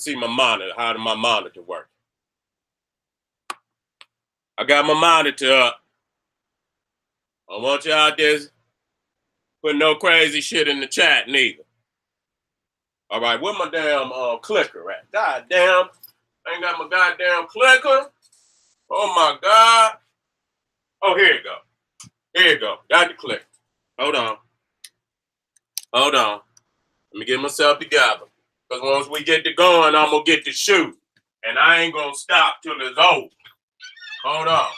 See my monitor. How did my monitor work? I got my monitor up. I want you out there put no crazy shit in the chat neither. All right, where my damn clicker at? God damn, I ain't got my goddamn clicker. Oh my God. Oh, here you go. Here you go. Got the clicker. Hold on. Hold on. Let me get myself together. Because once we get to going, I'm going to get to shoot. And I ain't going to stop till it's over. Hold on.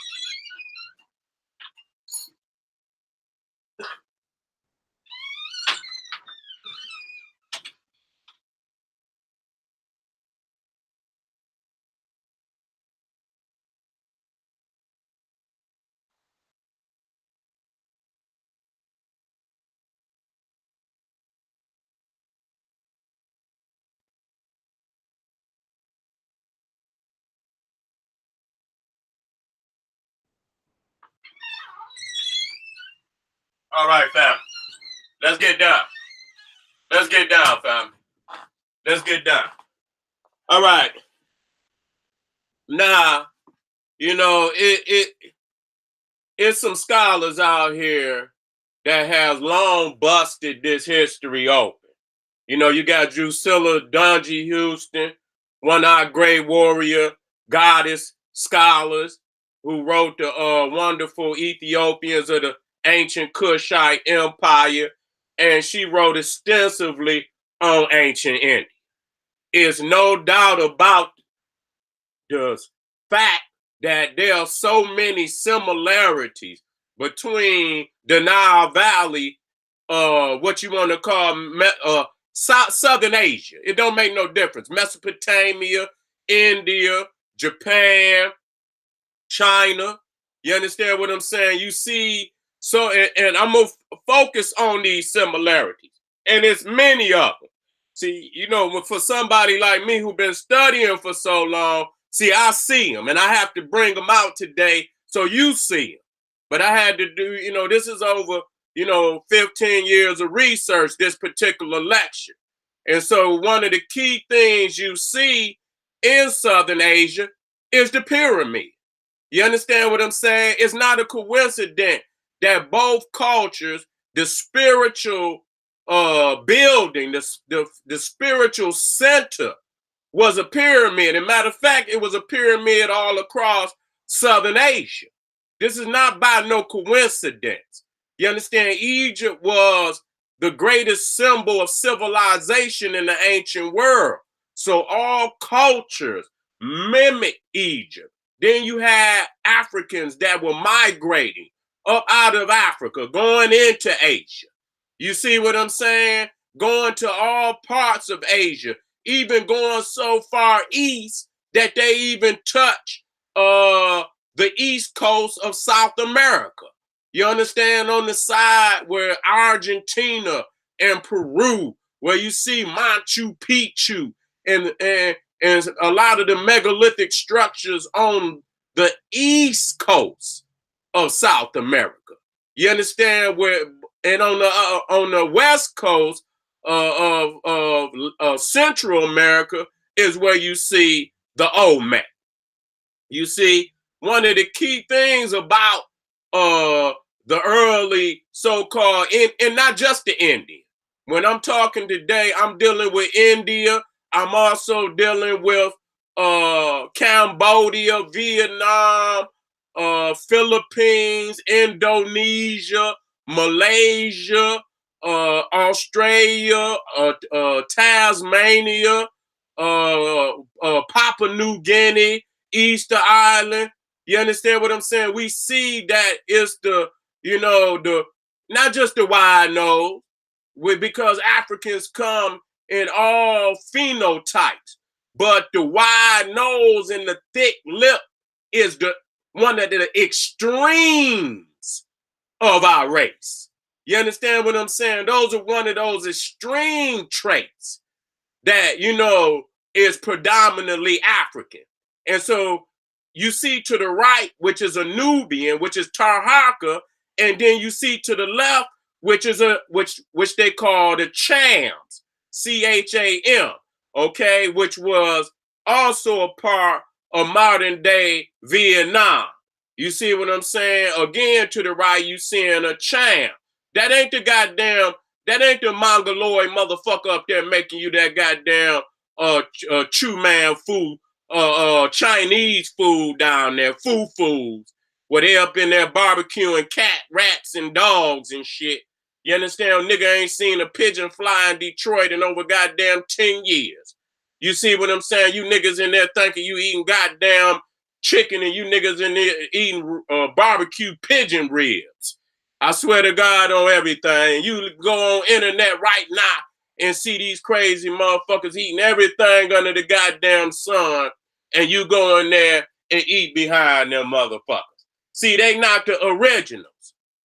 All right, fam. Let's get down. Let's get down, fam. Let's get down. All right. Now, you know, it's some scholars out here that has long busted this history open. You know, you got Drusilla Dungy Houston, one-eyed great warrior, goddess scholars who wrote the wonderful Ethiopians of the ancient Kushite Empire, and she wrote extensively on ancient India. There's no doubt about the fact that there are so many similarities between the Nile Valley, what you want to call Southern Asia. It don't make no difference. Mesopotamia, India, Japan, China. You understand what I'm saying? You see, so, and I'm going to focus on these similarities. And it's many of them. See, you know, for somebody like me who's been studying for so long, see, I see them and I have to bring them out today so you see them. But I had to do, you know, this is over, 15 years of research, this particular lecture. And so one of the key things you see in Southern Asia is the pyramid. You understand what I'm saying? It's not a coincidence that both cultures, the spiritual building, the spiritual center was a pyramid. And matter of fact, it was a pyramid all across Southern Asia. This is not by no coincidence. You understand? Egypt was the greatest symbol of civilization in the ancient world. So all cultures mimic Egypt. Then you had Africans that were migrating up out of Africa, going into Asia. You see what I'm saying? Going to all parts of Asia, even going so far east that they even touch the east coast of South America. You understand? On the side where Argentina and Peru, where you see Machu Picchu and a lot of the megalithic structures on the east coast of South America. You understand? Where, and on the west coast of Central America is where you see the Olmec. You see, one of the key things about the early so-called, and not just the Indian. When I'm talking today, I'm dealing with India. I'm also dealing with Cambodia, Vietnam, Philippines, Indonesia, Malaysia, Australia, Tasmania, Papua New Guinea, Easter Island. You understand what I'm saying? We see that it's not just the wide nose, because Africans come in all phenotypes, but the wide nose and the thick lip is one of the extremes of our race. You understand what I'm saying? Those are one of those extreme traits that, is predominantly African. And so you see to the right, which is a Nubian, which is Tarhaka, and then you see to the left, which is which they call the Chams, Cham. okay, which was also a part of modern day Vietnam. You see what I'm saying? Again, to the right, you seeing a Cham. That ain't the goddamn, that ain't the mongoloid motherfucker up there making you that goddamn Chu Man food, Chinese food down there, foods, where they up in there barbecuing cat, rats, and dogs and shit. You understand? Nigga ain't seen a pigeon fly in Detroit in over goddamn 10 years. You see what I'm saying? You niggas in there thinking you eating goddamn chicken and you niggas in there eating barbecue pigeon ribs. I swear to God on everything. You go on internet right now and see these crazy motherfuckers eating everything under the goddamn sun, and you go in there and eat behind them motherfuckers. See, they not the originals.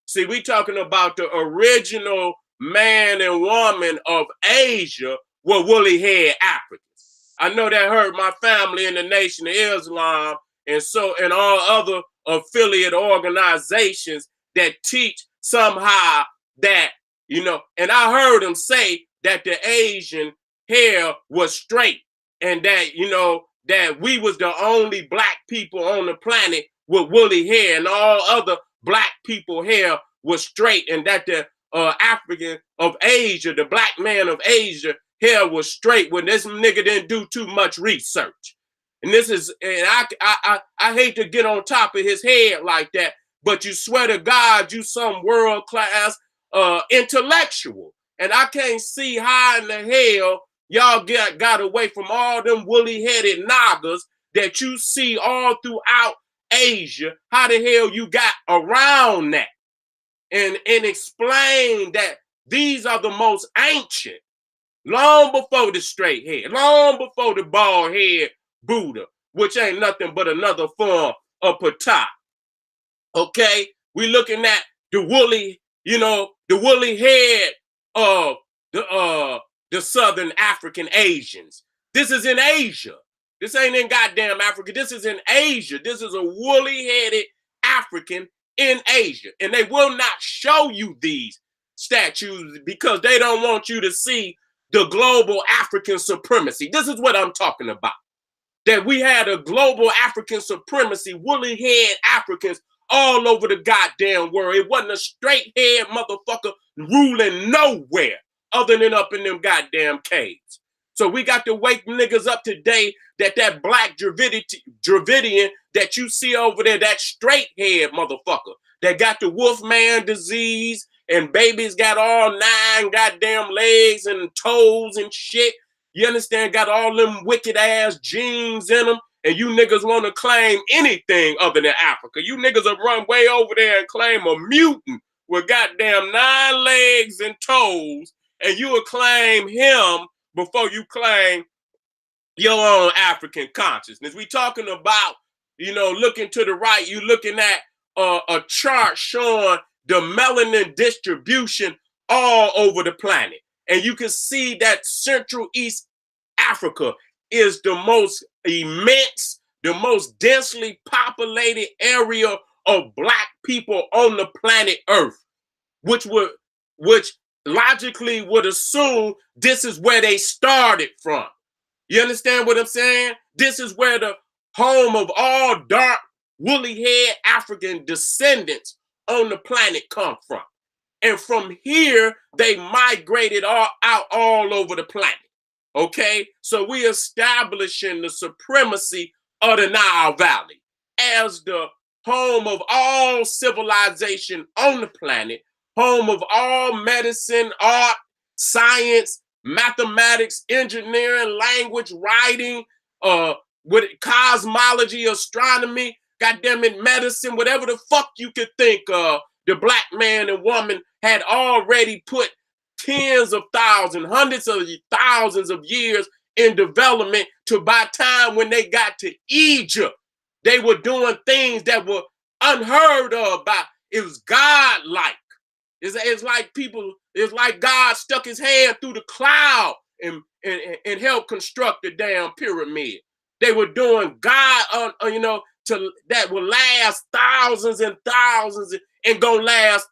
See, we talking about the original man and woman of Asia were woolly head Africans. I know that hurt my family in the Nation of Islam and all other affiliate organizations that teach somehow that, and I heard them say that the Asian hair was straight and that, that we was the only black people on the planet with woolly hair and all other black people hair was straight and that the African of Asia, the black man of Asia hair was straight when this nigga didn't do too much research. And this is, and I hate to get on top of his head like that, but you swear to God, you some world-class intellectual. And I can't see how in the hell y'all got away from all them woolly-headed Nagas that you see all throughout Asia. How the hell you got around that? And explain that these are the most ancient, long before the straight head, long before the bald head Buddha, which ain't nothing but another form of Ptah. Okay, we looking at the woolly, the woolly head of the Southern African Asians. This is in Asia. This ain't in goddamn Africa. This is in Asia. This is a woolly-headed African in Asia. And they will not show you these statues because they don't want you to see the global African supremacy. This is what I'm talking about. That we had a global African supremacy, woolly-head Africans all over the goddamn world. It wasn't a straight-head motherfucker ruling nowhere other than up in them goddamn caves. So we got to wake niggas up today that black Dravidian that you see over there, that straight-head motherfucker that got the Wolfman disease and babies got all 9 goddamn legs and toes and shit. You understand? Got all them wicked-ass genes in them. And you niggas want to claim anything other than Africa. You niggas have run way over there and claim a mutant with goddamn 9 legs and toes. And you will claim him before you claim your own African consciousness. We talking about, looking to the right, you looking at a chart showing the melanin distribution all over the planet. And you can see that Central East Africa is the most immense, the most densely populated area of black people on the planet Earth, which logically would assume this is where they started from. You understand what I'm saying? This is where the home of all dark, woolly-head African descendants on the planet come from. And from here, they migrated out all over the planet. Okay? So we establishing the supremacy of the Nile Valley as the home of all civilization on the planet, home of all medicine, art, science, mathematics, engineering, language, writing, with cosmology, astronomy, goddamn it, medicine, whatever the fuck you could think of. The black man and woman had already put tens of thousands, hundreds of thousands of years in development to by time when they got to Egypt, they were doing things that were unheard of by, it was God-like. It's like God stuck his hand through the cloud and helped construct the damn pyramid. They were doing God, that will last thousands and thousands and gonna last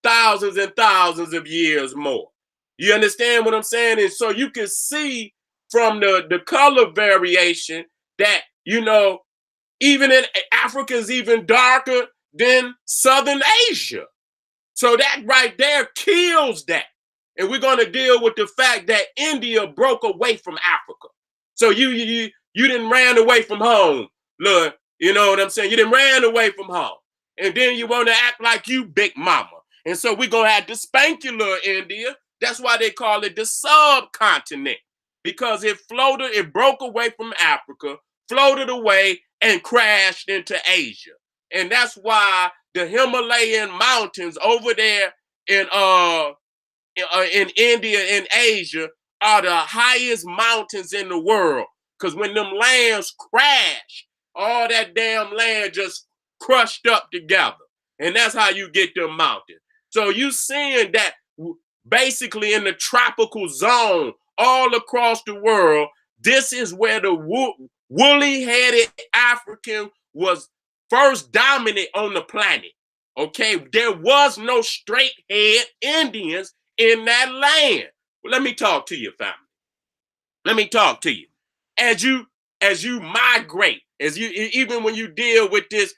thousands and thousands of years more. You understand what I'm saying? And so you can see from the color variation that, even in Africa is even darker than Southern Asia. So that right there kills that. And we're going to deal with the fact that India broke away from Africa. So you didn't ran away from home, look. You know what I'm saying? You didn't ran away from home. And then you want to act like you big mama. And so we're going to have to spank you, little India. That's why they call it the subcontinent. Because it broke away from Africa, floated away, and crashed into Asia. And that's why the Himalayan mountains over there in India and Asia are the highest mountains in the world. Because when them lands crash, all that damn land just crushed up together. And that's how you get them mountains. So you seeing that basically in the tropical zone all across the world, this is where the woolly-headed African was first dominant on the planet. Okay, there was no straight-head Indians in that land. Well, let me talk to you, family. Let me talk to you. As you migrate, even when you deal with this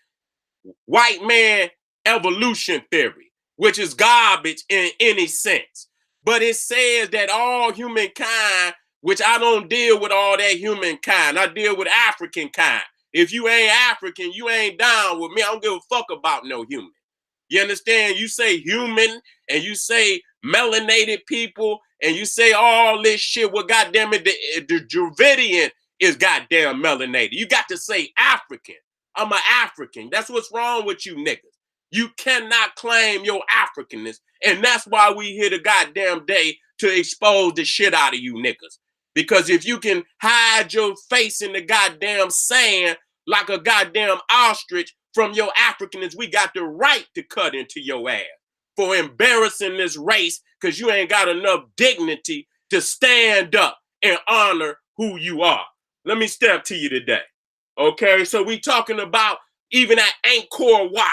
white man evolution theory, which is garbage in any sense. But it says that all humankind, which I don't deal with all that humankind, I deal with African kind. If you ain't African, you ain't down with me. I don't give a fuck about no human. You understand? You say human and you say melanated people and you say all this shit. Well, goddamn it, the Dravidian is goddamn melanated. You got to say African. I'm an African. That's what's wrong with you niggas. You cannot claim your Africanness. And that's why we here the goddamn day to expose the shit out of you niggas. Because if you can hide your face in the goddamn sand like a goddamn ostrich from your Africanness, we got the right to cut into your ass for embarrassing this race because you ain't got enough dignity to stand up and honor who you are. Let me step to you today. Okay, so we talking about even at Angkor Wat.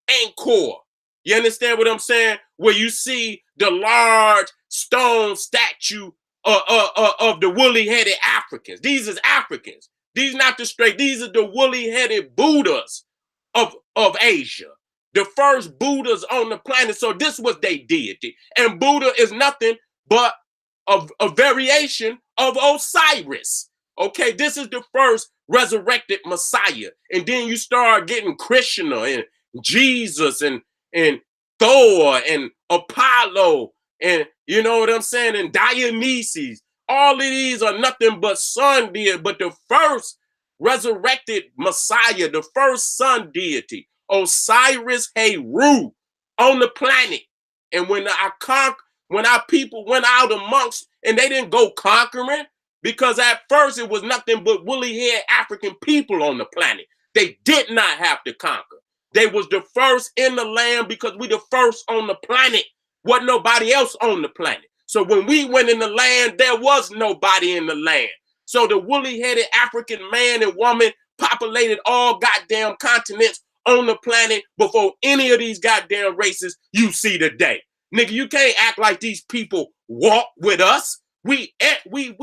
Angkor. You understand what I'm saying? Where you see the large stone statue of the woolly-headed Africans. These is Africans. These not the straight. These are the woolly-headed Buddhas of Asia. The first Buddhas on the planet. So this was their deity. And Buddha is nothing but a variation of Osiris. Okay, this is the first resurrected Messiah. And then you start getting Krishna and Jesus and Thor and Apollo and you know what I'm saying, and Dionysus. All of these are nothing but sun deity, but the first resurrected Messiah, the first sun deity, Osiris Heru on the planet. And when our people went out amongst, and they didn't go conquering, because at first it was nothing but woolly-haired African people on the planet. They did not have to conquer. They was the first in the land because we the first on the planet. Wasn't nobody else on the planet. So when we went in the land, there was nobody in the land. So the woolly-headed African man and woman populated all goddamn continents on the planet before any of these goddamn races you see today. Nigga, you can't act like these people walk with us. We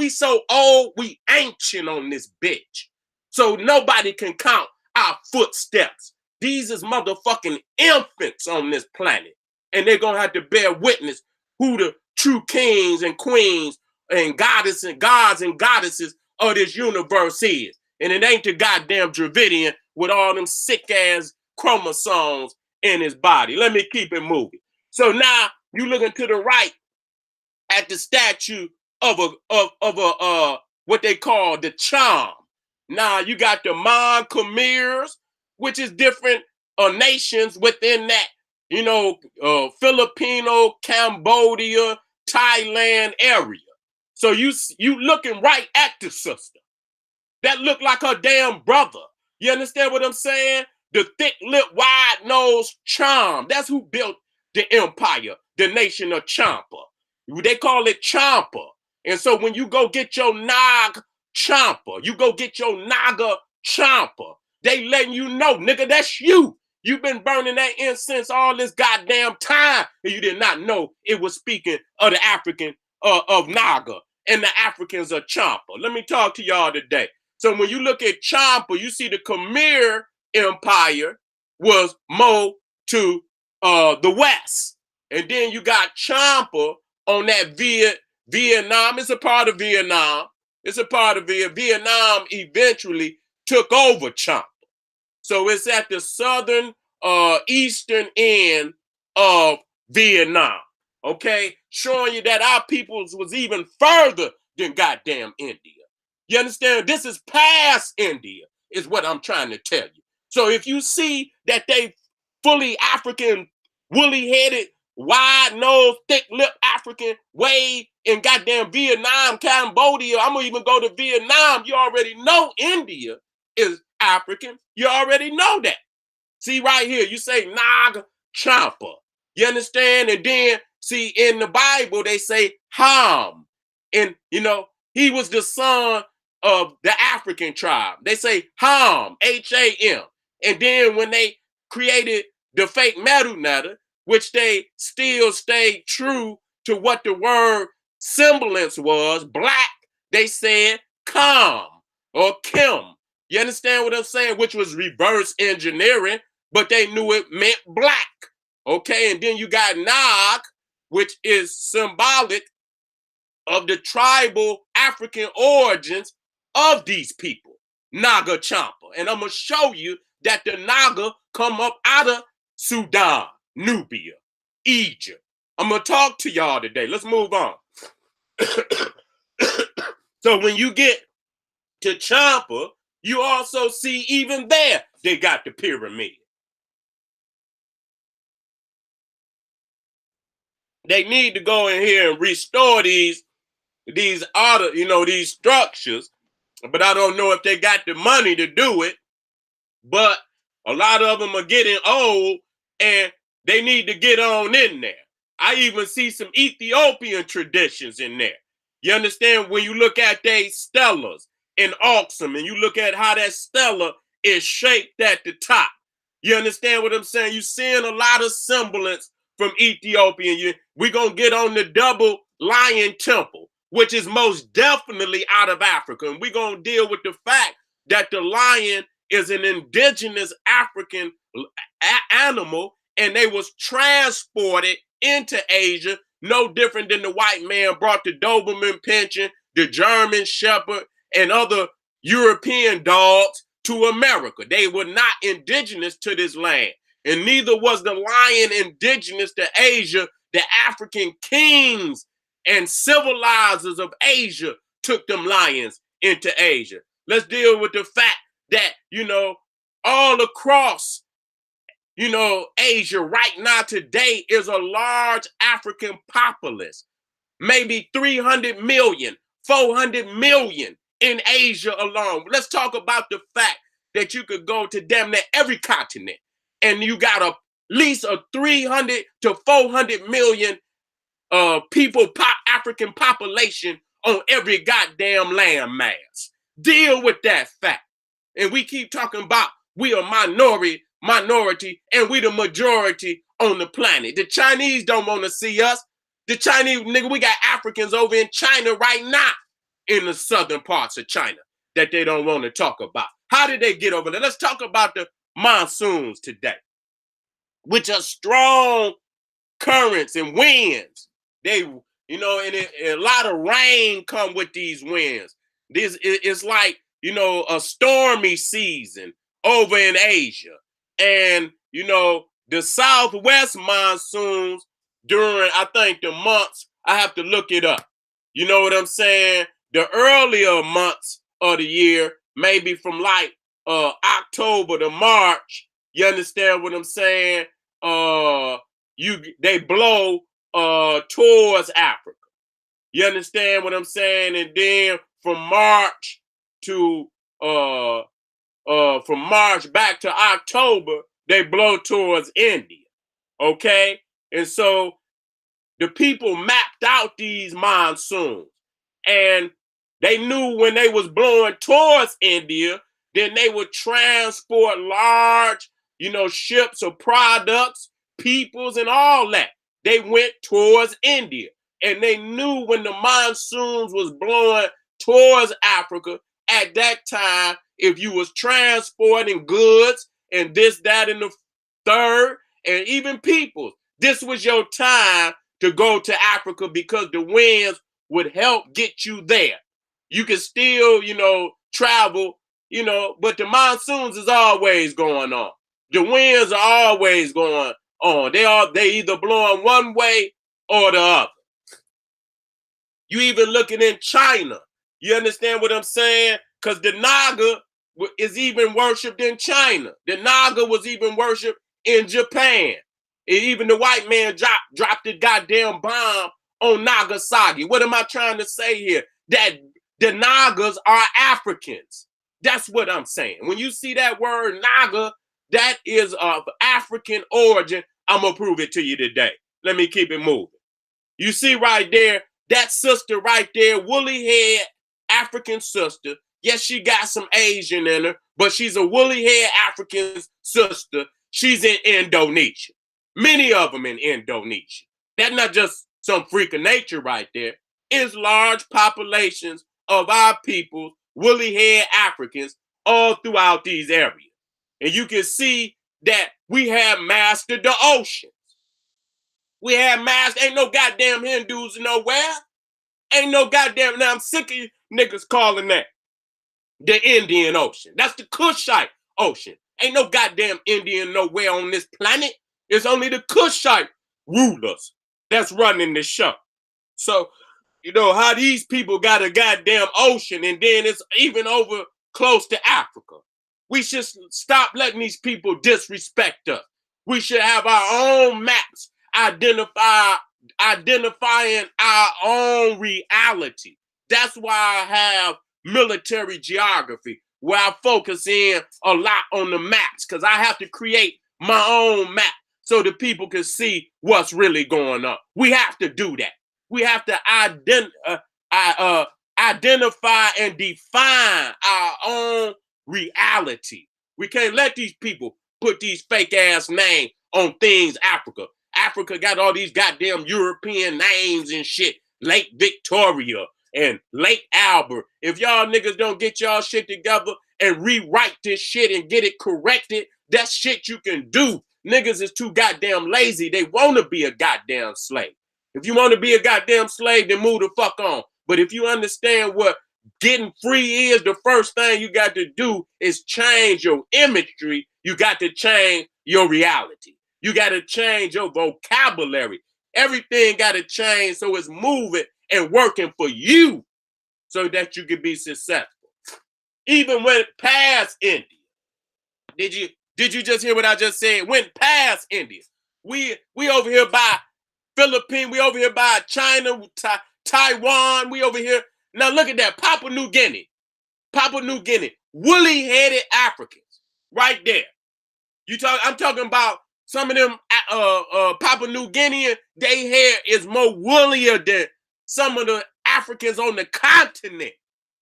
so old, we ancient on this bitch. So nobody can count our footsteps. These is motherfucking infants on this planet. And they're going to have to bear witness who the true kings and queens and gods and goddesses of this universe is. And it ain't the goddamn Dravidian with all them sick-ass chromosomes in his body. Let me keep it moving. So now you looking to the right at the statue of a what they call the charm. Now you got the Mon Khmers, which is different nations within that, Filipino, Cambodia, Thailand area. So you looking right at the sister. That look like her damn brother. You understand what I'm saying? The thick-lipped, wide-nosed charm. That's who built the empire, the nation of Champa. They call it Champa. And so when you go get your Nag Champa, you go get your Naga Champa, they letting you know, nigga, that's you. You've been burning that incense all this goddamn time, and you did not know it was speaking of the African of Naga and the Africans are Champa. Let me talk to y'all today. So when you look at Champa, you see the Khmer Empire was more to the west. And then you got Champa on that Vietnam. It's a part of Vietnam. It's a part of Vietnam eventually took over Champa. So it's at the southern eastern end of Vietnam. Okay, showing you that our peoples was even further than goddamn India. You understand? This is past India, is what I'm trying to tell you. So if you see that they fully African, woolly-headed, wide-nosed, thick-lipped African way in goddamn Vietnam, Cambodia, I'm gonna even go to Vietnam. You already know India is African. You already know that. See right here, you say Nag Champa. You understand? And then see in the Bible they say Ham, and he was the son of the African tribe. They say Ham, Ham, and then when they created the fake Medu Netta, which they still stayed true to what the word semblance was, black, they said Kam or Kim. You understand what I'm saying? Which was reverse engineering, but they knew it meant black. Okay, and then you got Nag, which is symbolic of the tribal African origins of these people, Naga Champa. And I'm going to show you that the Naga come up out of Sudan, Nubia, Egypt. I'm going to talk to y'all today. Let's move on. So when you get to Champa, you also see even there, they got the pyramid. They need to go in here and restore these other, these structures, but I don't know if they got the money to do it. But a lot of them are getting old and they need to get on in there. I even see some Ethiopian traditions in there. You understand? When you look at they stellas in Oxum and you look at how that stella is shaped at the top. You understand what I'm saying? You're seeing a lot of semblance from Ethiopia. We're going to get on the double lion temple, which is most definitely out of Africa. And we're going to deal with the fact that the lion is an indigenous African animal, and they was transported into Asia, no different than the white man brought the Doberman Pinscher, the German Shepherd, and other European dogs to America. They were not indigenous to this land, and neither was the lion indigenous to Asia. The African kings and civilizers of Asia took them lions into Asia. Let's deal with the fact that, all across, Asia right now today is a large African populace, maybe 300 million, 400 million in Asia alone. Let's talk about the fact that you could go to damn near every continent and you got at least a 300 to 400 million African population on every goddamn landmass. Deal with that fact. And we keep talking about we are minority, and we the majority on the planet. The Chinese don't want to see us. The Chinese, nigga, we got Africans over in China right now, in the southern parts of China, that they don't want to talk about. How did they get over there? Let's talk about the monsoons today, which are strong currents and winds. They, and a lot of rain come with these winds. It's like, a stormy season over in Asia. And, the southwest monsoons during, I think, the months, I have to look it up. You know what I'm saying? The earlier months of the year, maybe from like October to March, you understand what I'm saying? They blow towards Africa. You understand what I'm saying? And then from March back to October, they blow towards India. Okay? And so the people mapped out these monsoons, and they knew when they was blowing towards India, then they would transport large, ships of products, peoples, and all that. They went towards India. And they knew when the monsoons was blowing towards Africa at that time, if you was transporting goods and this, that, and the third, and even people, this was your time to go to Africa because the winds would help get you there. You can still, travel, but the monsoons is always going on. The winds are always going on. They either blowing one way or the other. You even looking in China. You understand what I'm saying? Because the Naga is even worshipped in China. The Naga was even worshipped in Japan. And even the white man dropped the goddamn bomb on Nagasaki. What am I trying to say here? That the Nagas are Africans. That's what I'm saying. When you see that word Naga, that is of African origin. I'm going to prove it to you today. Let me keep it moving. You see right there, that sister right there, woolly head African sister. Yes, she got some Asian in her, but she's a woolly head African sister. She's in Indonesia. Many of them in Indonesia. That's not just some freak of nature right there. It's large populations of our people, woolly head Africans, all throughout these areas. And you can see that we have mastered the ocean. We have mastered, ain't no goddamn Hindus nowhere. Ain't no goddamn, now I'm sick of you niggas calling that the Indian Ocean. That's the Kushite Ocean. Ain't no goddamn Indian nowhere on this planet. It's only the Kushite rulers that's running the show. So, how these people got a goddamn ocean and then it's even over close to Africa. We should stop letting these people disrespect us. We should have our own maps identifying our own reality. That's why I have military geography, where I focus in a lot on the maps, because I have to create my own map so the people can see what's really going on. We have to do that. We have to identify and define our own reality. We can't let these people put these fake ass names on things Africa. Africa got all these goddamn European names and shit. Lake Victoria and Lake Albert. If y'all niggas don't get y'all shit together and rewrite this shit and get it corrected, that shit you can do. Niggas is too goddamn lazy. They want to be a goddamn slave. If you want to be a goddamn slave, then move the fuck on. But if you understand what getting free is, the first thing you got to do is change your imagery. You got to change your reality. You got to change your vocabulary. Everything got to change so it's moving and working for you so that you can be successful. Even when past India. Did you just hear what I just said? Went past India. We over here by Philippines. We over here by China, Taiwan. We over here. Now look at that. Papua New Guinea. Woolly-headed Africans. Right there. I'm talking about some of them Papua New Guinean, their hair is more woollier than some of the Africans on the continent.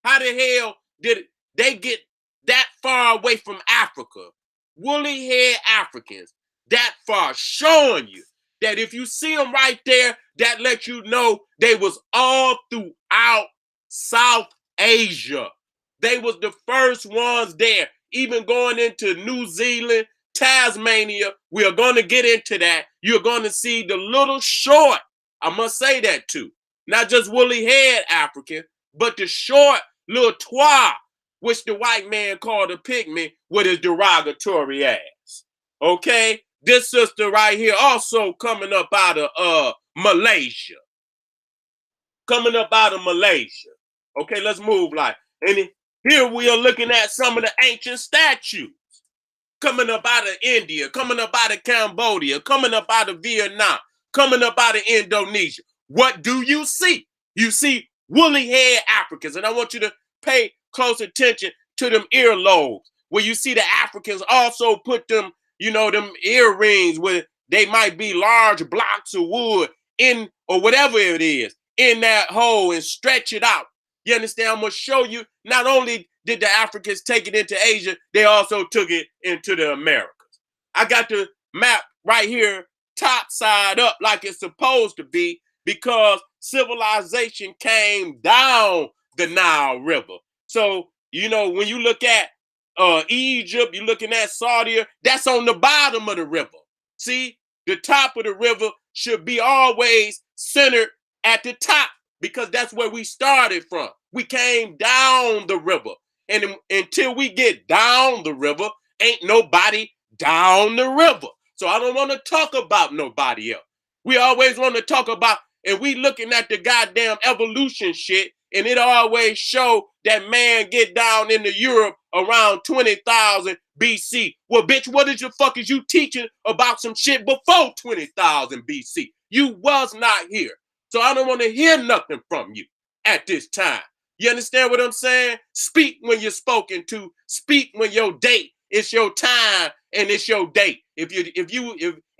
How the hell did they get that far away from Africa? Woolly haired Africans, that far, showing you that if you see them right there, that lets you know they was all throughout South Asia. They was the first ones there, even going into New Zealand, Tasmania. We are going to get into that. You're going to see the little short, I must say that too, not just woolly haired African, but the short little twa, which the white man called a pygmy with his derogatory ass. Okay? This sister right here also coming up out of Malaysia. Okay, let's move like. And here we are looking at some of the ancient statues. Coming up out of India, coming up out of Cambodia, coming up out of Vietnam, coming up out of Indonesia. What do you see? You see woolly haired Africans. And I want you to pay close attention to them earlobes, where you see the Africans also put them, them earrings where they might be large blocks of wood in, or whatever it is, in that hole and stretch it out. You understand? I'm going to show you, not only did the Africans take it into Asia, they also took it into the Americas. I got the map right here, top side up like it's supposed to be, because civilization came down the Nile River. So, you know, when you look at Egypt, you're looking at Saudi, that's on the bottom of the river. See, the top of the river should be always centered at the top because that's where we started from. We came down the river. And until we get down the river, ain't nobody down the river. So I don't want to talk about nobody else. We always want to talk about, and we looking at the goddamn evolution shit, and it always show that man get down into Europe around 20,000 BC. Well, bitch, what is the fuck is you teaching about some shit before 20,000 BC? You was not here. So I don't want to hear nothing from you at this time. You understand what I'm saying? Speak when you're spoken to. Speak when your date. It's your time and it's your date. If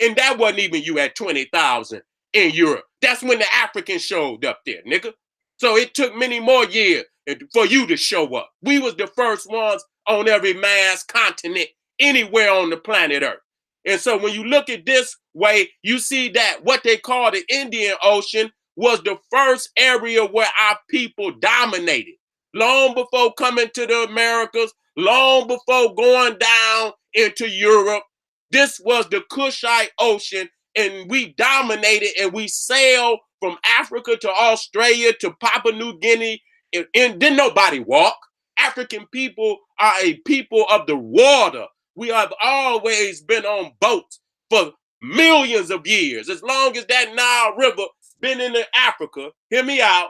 and that wasn't even you at 20,000 in Europe. That's when the Africans showed up there, nigga. So it took many more years for you to show up. We was the first ones on every mass continent anywhere on the planet Earth. And so when you look at this way, you see that what they call the Indian Ocean was the first area where our people dominated. Long before coming to the Americas, long before going down into Europe, this was the Kushite Ocean, and we dominated and we sailed from Africa to Australia to Papua New Guinea, and didn't nobody walk. African people are a people of the water. We have always been on boats for millions of years. As long as that Nile River been in Africa, hear me out,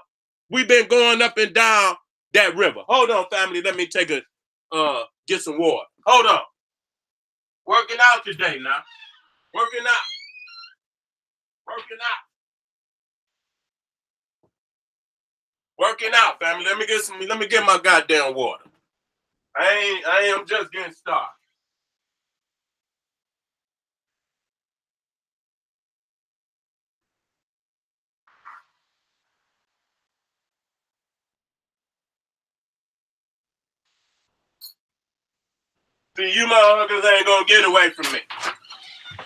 we've been going up and down that river. Hold on, family. Let me take get some water. Hold on. Working out today now. Working out. Working out. Working out, family. Let me get my goddamn water. I am just getting started. See, you motherfuckers ain't gonna get away from me.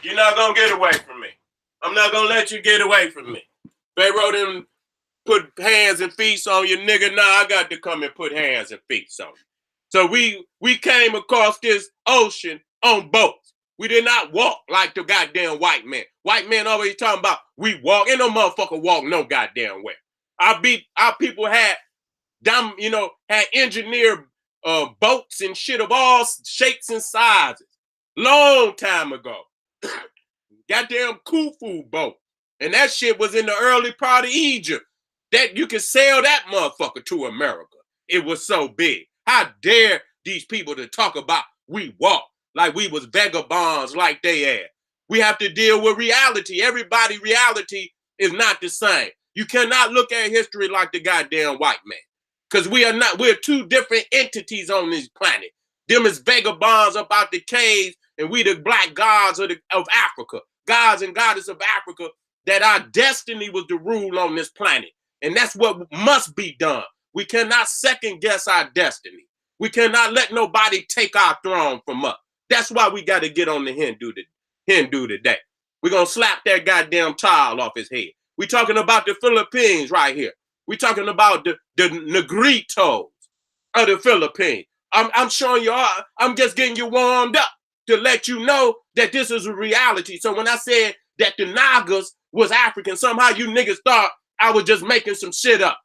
You're not gonna get away from me. I'm not gonna let you get away from me. Pharaoh didn't put hands and feet on you, nigga. Nah, I got to come and put hands and feet on you. So we came across this ocean on boats. We did not walk like the goddamn white man. White man always talking about we walk. Ain't no motherfucker walk no goddamn way. Our people had had engineered boats and shit of all shapes and sizes. Long time ago. Goddamn Khufu boat. And that shit was in the early part of Egypt. That you could sail that motherfucker to America. It was so big. How dare these people to talk about we walk like we was vagabonds like they had. We have to deal with reality. Everybody's reality is not the same. You cannot look at history like the goddamn white man. Because we're two different entities on this planet. Them is vagabonds up out the caves, and we the black gods of Africa. Gods and goddesses of Africa, that our destiny was to rule on this planet. And that's what must be done. We cannot second guess our destiny. We cannot let nobody take our throne from us. That's why we got to get on the Hindu today. We're going to slap that goddamn tile off his head. We're talking about the Philippines right here. We're talking about the Negritos of the Philippines. I'm showing you, I'm just getting you warmed up to let you know that this is a reality. So when I said that the Nagas was African, somehow you niggas thought I was just making some shit up.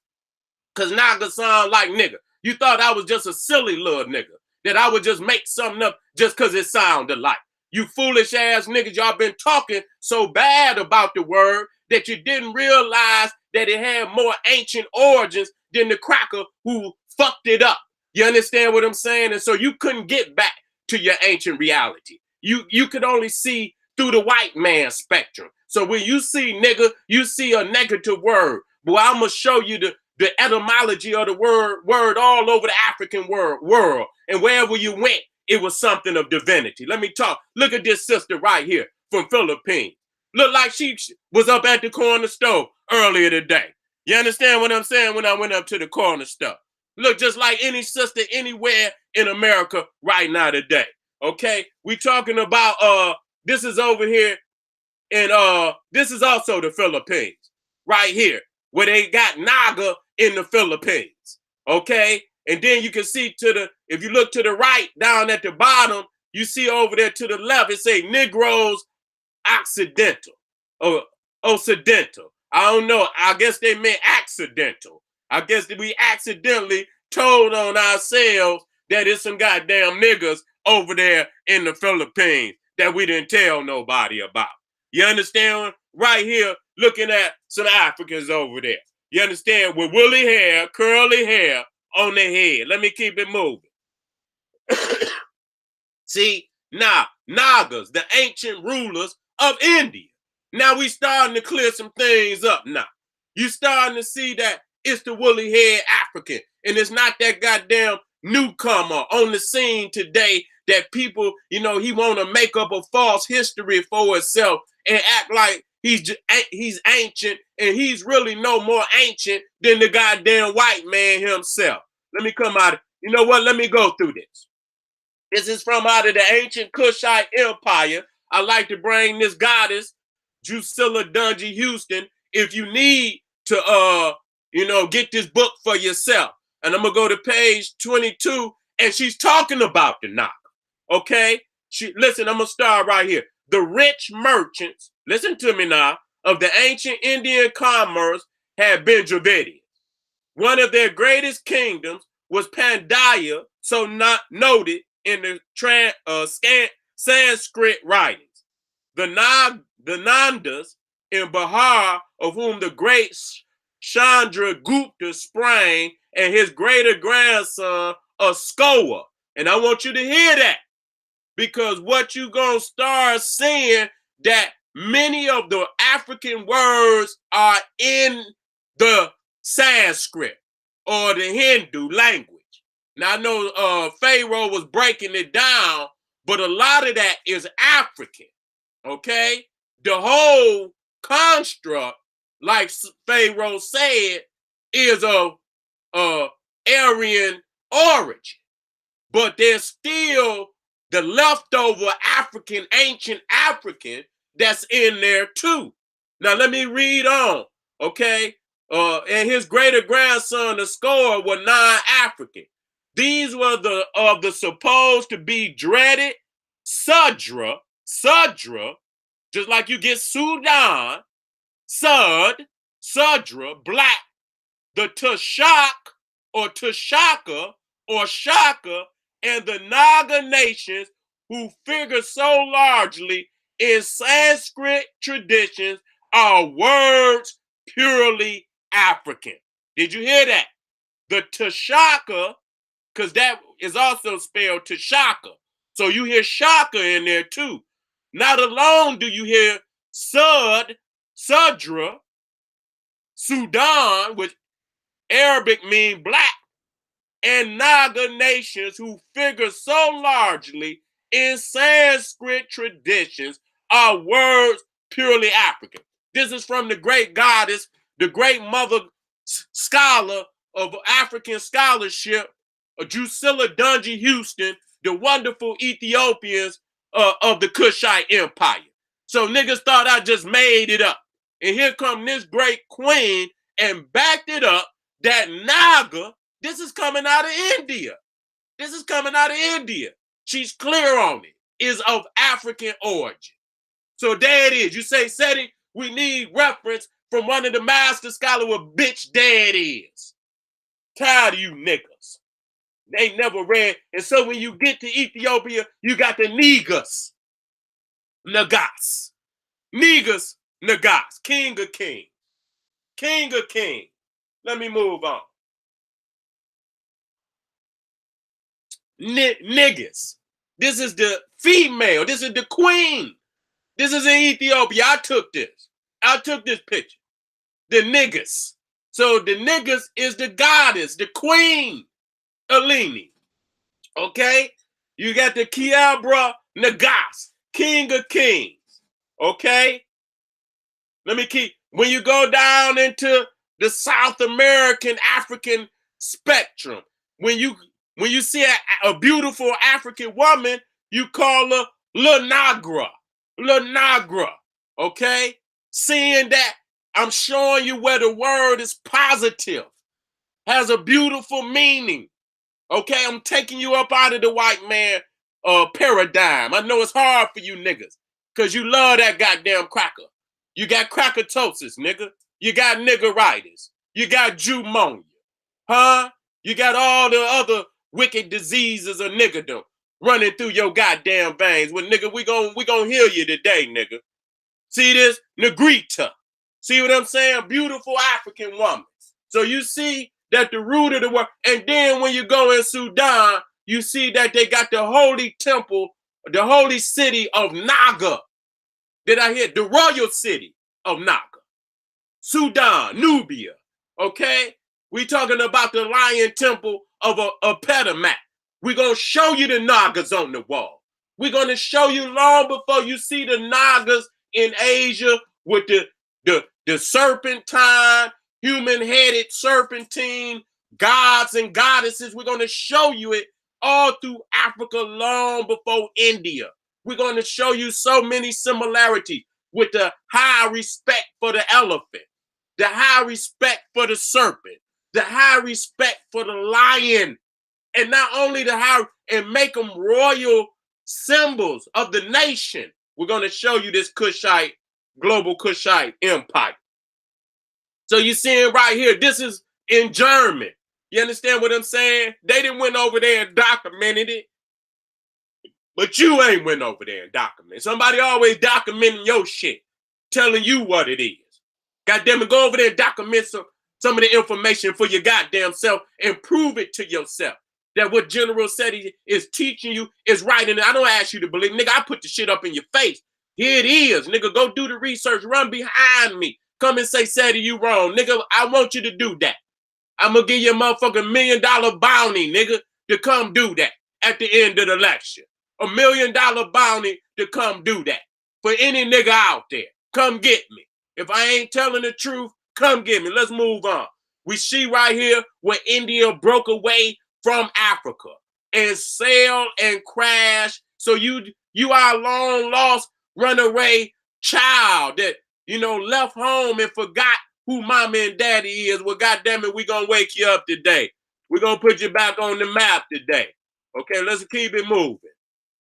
Because Naga sound like nigga. You thought I was just a silly little nigga. That I would just make something up just because it sounded like. You foolish ass niggas, y'all been talking so bad about the word that you didn't realize that it had more ancient origins than the cracker who fucked it up. You understand what I'm saying? And so you couldn't get back to your ancient reality. You could only see through the white man spectrum. So when you see nigga, you see a negative word. Boy, I'm going to show you the etymology of the word all over the African world. And wherever you went, it was something of divinity. Let me talk. Look at this sister right here from Philippines. Look like she was up at the corner store earlier today. You understand what I'm saying? When I went up to the corner store. Look just like any sister anywhere in America right now today. Okay? We talking about, this is over here. And this is also the Philippines right here. where they got Naga in the Philippines. Okay? And then you can see if you look to the right down at the bottom, you see over there to the left, it say Negroes Occidental or Occidental. I don't know. I guess they meant accidental. I guess that we accidentally told on ourselves that it's some goddamn niggas over there in the Philippines that we didn't tell nobody about. You understand? Right here, looking at some Africans over there. You understand? With woolly hair, curly hair on their head. Let me keep it moving. See, now, Nagas, the ancient rulers of India. Now we starting to clear some things up now. You starting to see that it's the woolly haired African, and it's not that goddamn newcomer on the scene today that people, he want to make up a false history for himself and act like he's ancient, and he's really no more ancient than the goddamn white man himself. Let me come out. You know what? Let me go through this. This is from out of the ancient Kushite Empire. I like to bring this goddess, Drusilla Dungy Houston, if you need to, get this book for yourself. And I'm going to go to page 22, and she's talking about the Naga. Okay? Listen, I'm going to start right here. The rich merchants, listen to me now, of the ancient Indian commerce had been Dravidians. One of their greatest kingdoms was Pandya, so not noted in the Sanskrit writings. The Nandas in Bihar, of whom the great Chandragupta sprang, and his greater grandson, Askoa. And I want you to hear that, because what you gonna start seeing, that many of the African words are in the Sanskrit or the Hindu language. Now I know Pharaoh was breaking it down, but a lot of that is African. Okay? The whole construct, like Pharaoh said, is of Aryan origin. But there's still the leftover African, ancient African, that's in there too. Now let me read on. Okay? And his greater grandson, the score, were non-African. These were the supposed to be dreaded Sudra, just like you get Sudan, Sudra, black, the Tushak or Tushaka or Shaka, and the Naga nations, who figure so largely in Sanskrit traditions, are words purely African. Did you hear that? The Tushaka, because that is also spelled Tushaka. So you hear Shaka in there too. Not alone do you hear Sudra, Sudan, which Arabic mean black, and Naga nations, who figure so largely in Sanskrit traditions, are words purely African. This is from the great goddess, the great mother scholar of African scholarship, Drusilla Dungy Houston, the wonderful Ethiopians of the Kushite Empire. So niggas thought I just made it up. And here come this great queen and backed it up that Naga, this is coming out of India. This is coming out of India. She's clear on it. Is of African origin. So there it is. You say, Seti, we need reference from one of the master scholars what bitch dad is. Tired of you niggas. They never read. And so when you get to Ethiopia, you got the Negus. Nagas. Negus, Nagas. King of kings. King of kings. Let me move on. Niggas. This is the female. This is the queen. This is in Ethiopia. I took this picture. The niggas. So the niggas is the goddess, the queen, Eleni. Okay? You got the Kiabra Nagas, king of kings. Okay? Let me keep, when you go down into the South American African spectrum, when you see a beautiful African woman, you call her La Nagra. La Nagra. Okay? Seeing that I'm showing you where the word is positive, has a beautiful meaning. Okay, I'm taking you up out of the white man paradigm. I know it's hard for you niggas because you love that goddamn cracker. You got crackatosis, nigga. You got niggeritis. You got Jewmonia. Huh? You got all the other wicked diseases of niggerdom running through your goddamn veins. Well, nigga, we gon' heal you today, nigga. See this? Negrita. See what I'm saying? Beautiful African woman. So you see that the root of the word, and then when you go in Sudan, you see that they got the holy temple, the holy city of Naga. Did I hear? The royal city of Naga. Sudan, Nubia. Okay? We talking about the lion temple of a Petamat. We're going to show you the Nagas on the wall. We're going to show you long before you see the Nagas in Asia with the serpentine, human-headed serpentine, gods and goddesses. We're going to show you it all through Africa long before India. We're going to show you so many similarities with the high respect for the elephant, the high respect for the serpent, the high respect for the lion, and not only the high, and make them royal symbols of the nation. We're going to show you this Kushite, global Kushite empire. So you see it right here. This is in German. You understand what I'm saying? They didn't went over there and documented it. But you ain't went over there and documented. Somebody always documenting your shit, telling you what it is. Goddamn it, go over there and document some of the information for your goddamn self and prove it to yourself. That what generalseti is teaching you is right. And I don't ask you to believe. Nigga, I put the shit up in your face. Here it is. Nigga, go do the research. Run behind me. Come and say, Seti, you wrong. Nigga, I want you to do that. I'm going to give you a motherfucking $1 million bounty, nigga, to come do that at the end of the lecture. $1 million bounty to come do that. For any nigga out there, come get me. If I ain't telling the truth, come get me. Let's move on. We see right here where India broke away from Africa and sailed and crashed. So you are a long lost runaway child that, left home and forgot who mama and daddy is. Well, goddamn it, we gonna wake you up today. We're gonna put you back on the map today. Okay, let's keep it moving.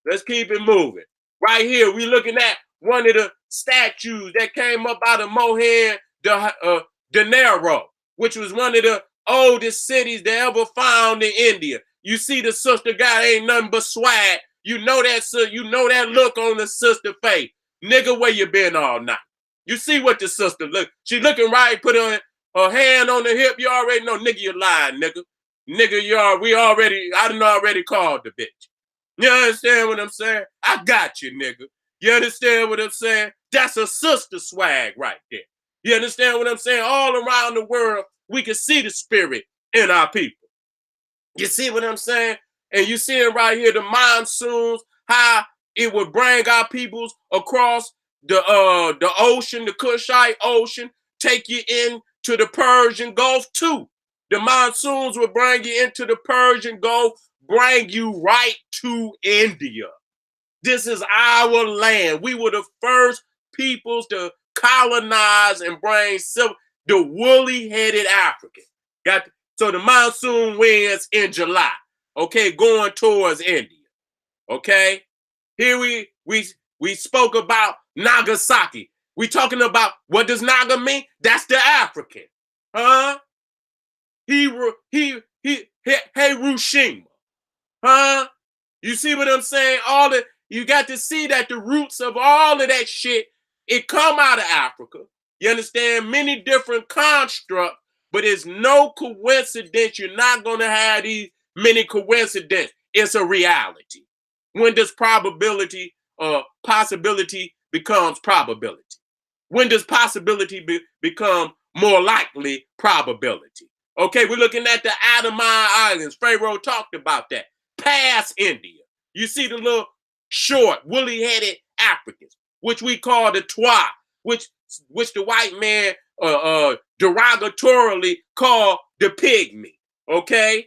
Let's keep it moving. Right here, we looking at one of the statues that came up out of Mohenjo-daro, which was one of the oldest cities they ever found in India. You see the sister guy ain't nothing but swag. You know that look on the sister face. Nigga, where you been all night? You see what the sister look. She looking right, put her hand on the hip. You already know, nigga, you lying, nigga. Nigga, I done already called the bitch. You understand what I'm saying? I got you, nigga. You understand what I'm saying? That's a sister swag right there. You understand what I'm saying? All around the world, we can see the spirit in our people. You see what I'm saying? And you see it right here, the monsoons, how it would bring our peoples across the ocean, the Kushite ocean, take you into the Persian Gulf too. The monsoons will bring you into the Persian Gulf, bring you right to India. This is our land. We were the first peoples to colonize and bring the woolly-headed African. So the monsoon winds in July, okay, going towards India, okay? Here we spoke about Nagasaki. We talking about, what does Naga mean? That's the African, huh? Hiroshima, huh? You see what I'm saying? You got to see that the roots of all of that shit, it come out of Africa. You understand? Many different constructs, but it's no coincidence. You're not going to have these many coincidences. It's a reality. When does possibility becomes probability? When does possibility become more likely probability? Okay, we're looking at the Andaman Islands. Pharaoh talked about that. Past India. You see the little short, woolly-headed Africans, which we call the Twa, which the white man derogatorily call the pygmy. Okay?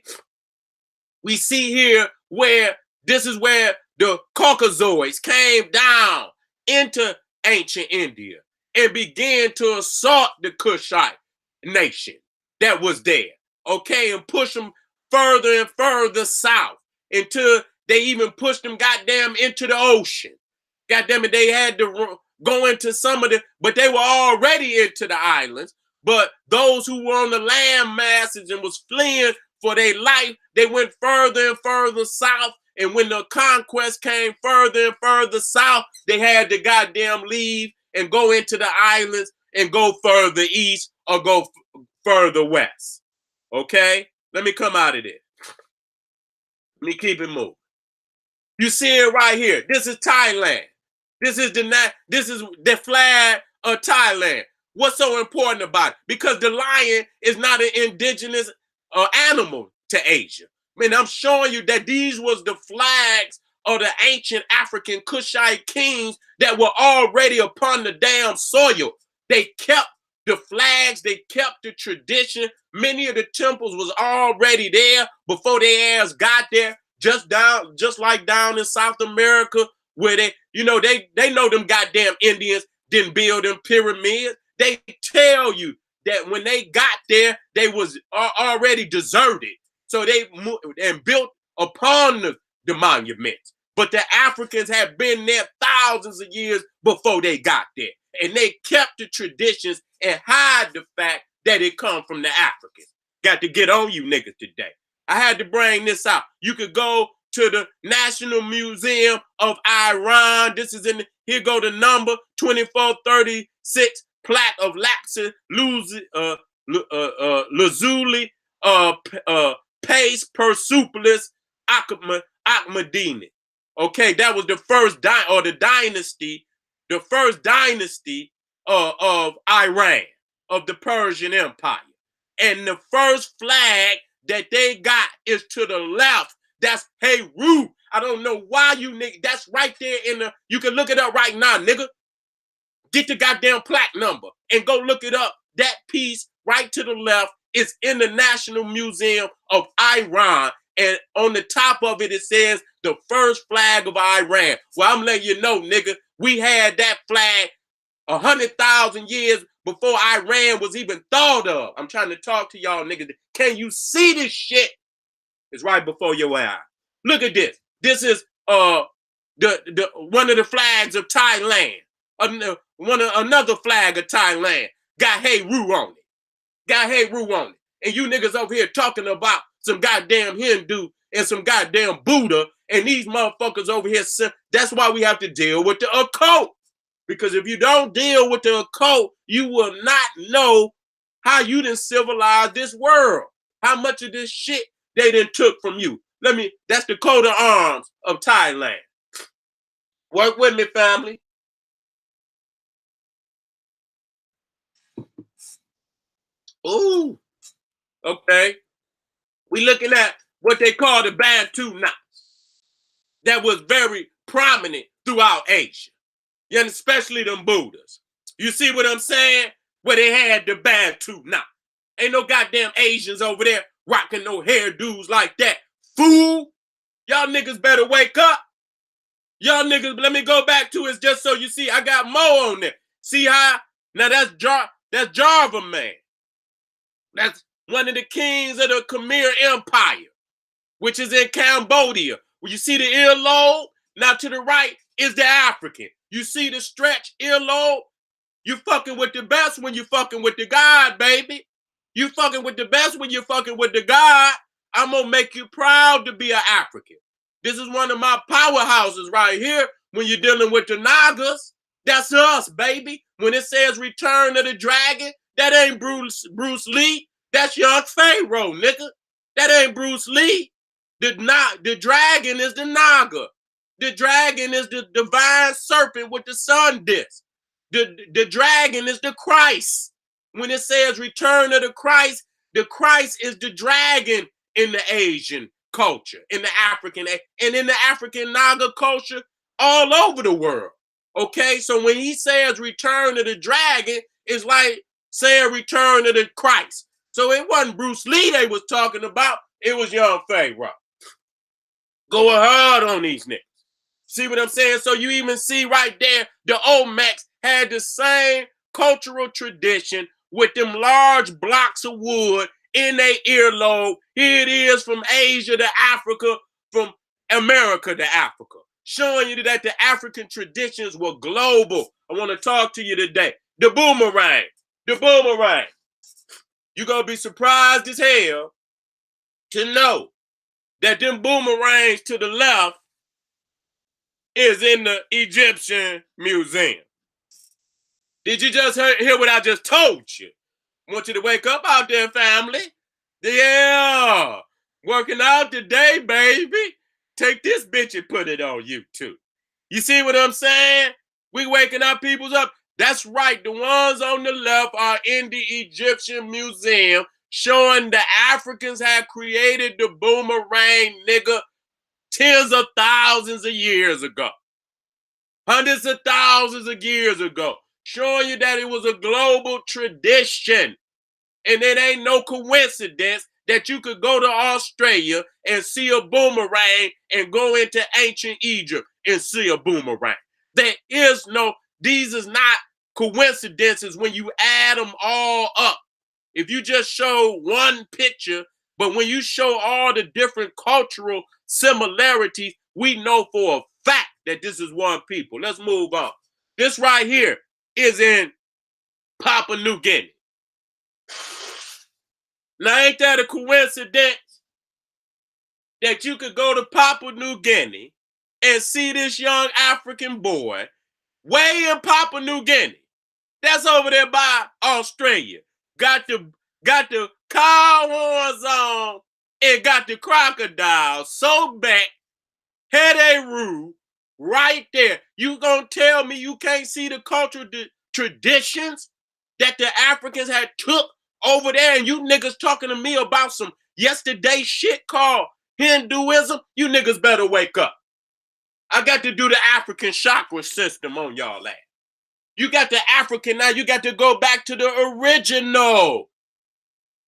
We see here where this is where the Caucasoids came down into ancient India and began to assault the Kushite nation that was there, okay, and push them further and further south until they even pushed them goddamn into the ocean. Goddamn it, they had to go into some of the, but they were already into the islands. But those who were on the land masses and was fleeing for their life, they went further and further south. And when the conquest came further and further south, they had to goddamn leave and go into the islands and go further east or go further west. Okay? Let me come out of this. Let me keep it moving. You see it right here. This is Thailand. This is the flag of Thailand. What's so important about it? Because the lion is not an indigenous animal to Asia. I mean, I'm showing you that these was the flags of the ancient African Kushite kings that were already upon the damn soil. They kept the flags, they kept the tradition. Many of the temples was already there before their ass got there, just like down in South America, where they know them goddamn Indians didn't build them pyramids. They tell you that when they got there, they was already deserted. So they moved and built upon the monuments. But the Africans had been there thousands of years before they got there. And they kept the traditions and hide the fact that it come from the Africans. Got to get on you niggas today. I had to bring this out. You could go to the National Museum of Iran. This is here go the number 2436 plaque of Laxi Lazuli Pace Persepolis Akhmadini. Okay, that was the first dynasty of Iran, of the Persian Empire. And the first flag that they got is to the left. That's Heru. I don't know why you nigga. That's right there you can look it up right now, nigga. Get the goddamn plaque number and go look it up. That piece right to the left is in the National Museum of Iran. And on the top of it, it says the first flag of Iran. Well, I'm letting you know, nigga, we had that flag 100,000 years before Iran was even thought of. I'm trying to talk to y'all, nigga. Can you see this shit? It's right before your eyes. Look at this. This is one of the flags of Thailand. Another flag of Thailand got Heru on it. And you niggas over here talking about some goddamn Hindu and some goddamn Buddha, and these motherfuckers over here. That's why we have to deal with the occult. Because if you don't deal with the occult, you will not know how you done civilized this world. How much of this shit they done took from you. That's the coat of arms of Thailand. Work with me, family. Ooh, okay. We looking at what they call the Bantu knots. That was very prominent throughout Asia. Yeah, especially them Buddhas. You see what I'm saying? Where they had the Bantu knot. Ain't no goddamn Asians over there rocking no hairdos like that. Fool! Y'all niggas better wake up. Y'all niggas, let me go back to it just so you see. I got more on there. See how? Now that's Java man. That's one of the kings of the Khmer Empire, which is in Cambodia. When you see the earlobe, now to the right is the African. You see the stretch earlobe? You fucking with the best when you fucking with the God, baby. You fucking with the best when you fucking with the God. I'm gonna make you proud to be an African. This is one of my powerhouses right here when you're dealing with the Nagas. That's us, baby. When it says Return of the Dragon, that ain't Bruce Lee. That's young Pharaoh, nigga. That ain't Bruce Lee. The dragon is the Naga. The dragon is the divine serpent with the sun disc. The dragon is the Christ. When it says Return of the Christ is the dragon in the Asian culture, in the African, and in the African Naga culture all over the world. Okay, so when he says Return of the Dragon, it's like saying Return of the Christ. So it wasn't Bruce Lee they was talking about, it was young Pharaoh. Going hard on these niggas. See what I'm saying? So you even see right there, the Olmecs had the same cultural tradition with them large blocks of wood in their earlobe. Here it is from Asia to Africa, from America to Africa, showing you that the African traditions were global. I want to talk to you today. The boomerang. The boomerang. You're going to be surprised as hell to know that them boomerangs to the left is in the Egyptian museum. Did you just hear what I just told you? I want you to wake up out there, family. Yeah. Working out today, baby. Take this bitch and put it on YouTube. You see what I'm saying? We waking our peoples up. That's right. The ones on the left are in the Egyptian museum showing the Africans had created the boomerang, nigga, tens of thousands of years ago. Hundreds of thousands of years ago. Showing you that it was a global tradition. And it ain't no coincidence that you could go to Australia and see a boomerang and go into ancient Egypt and see a boomerang. There is no, these is not coincidences when you add them all up. If you just show one picture, but when you show all the different cultural similarities, we know for a fact that this is one people. Let's move on. This right here is in Papua New Guinea. Now, ain't that a coincidence that you could go to Papua New Guinea and see this young African boy way in Papua New Guinea? That's over there by Australia. Got the cow horns on and got the crocodile so back, head right there. You gonna tell me you can't see the cultural traditions that the Africans had took over there, and you niggas talking to me about some yesterday shit called Hinduism? You niggas better wake up. I got to do the African chakra system on y'all ass. You got the African now, you got to go back to the original.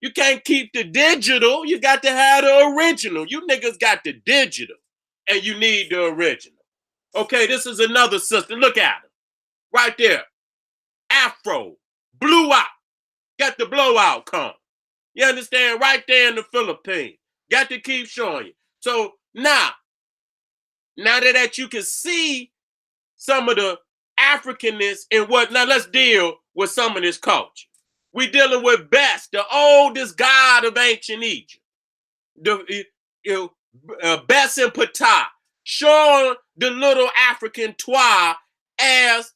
You can't keep the digital, you got to have the original. You niggas got the digital, and you need the original. Okay, this is another sister. Look at her. Right there. Afro. Blew out. Got the blowout comb. You understand? Right there in the Philippines. Got to keep showing you. So now that you can see some of the Africanness and what, now let's deal with some of this culture. We dealing with Bes, the oldest god of ancient Egypt. Bes and Ptah, showing the little African Twa as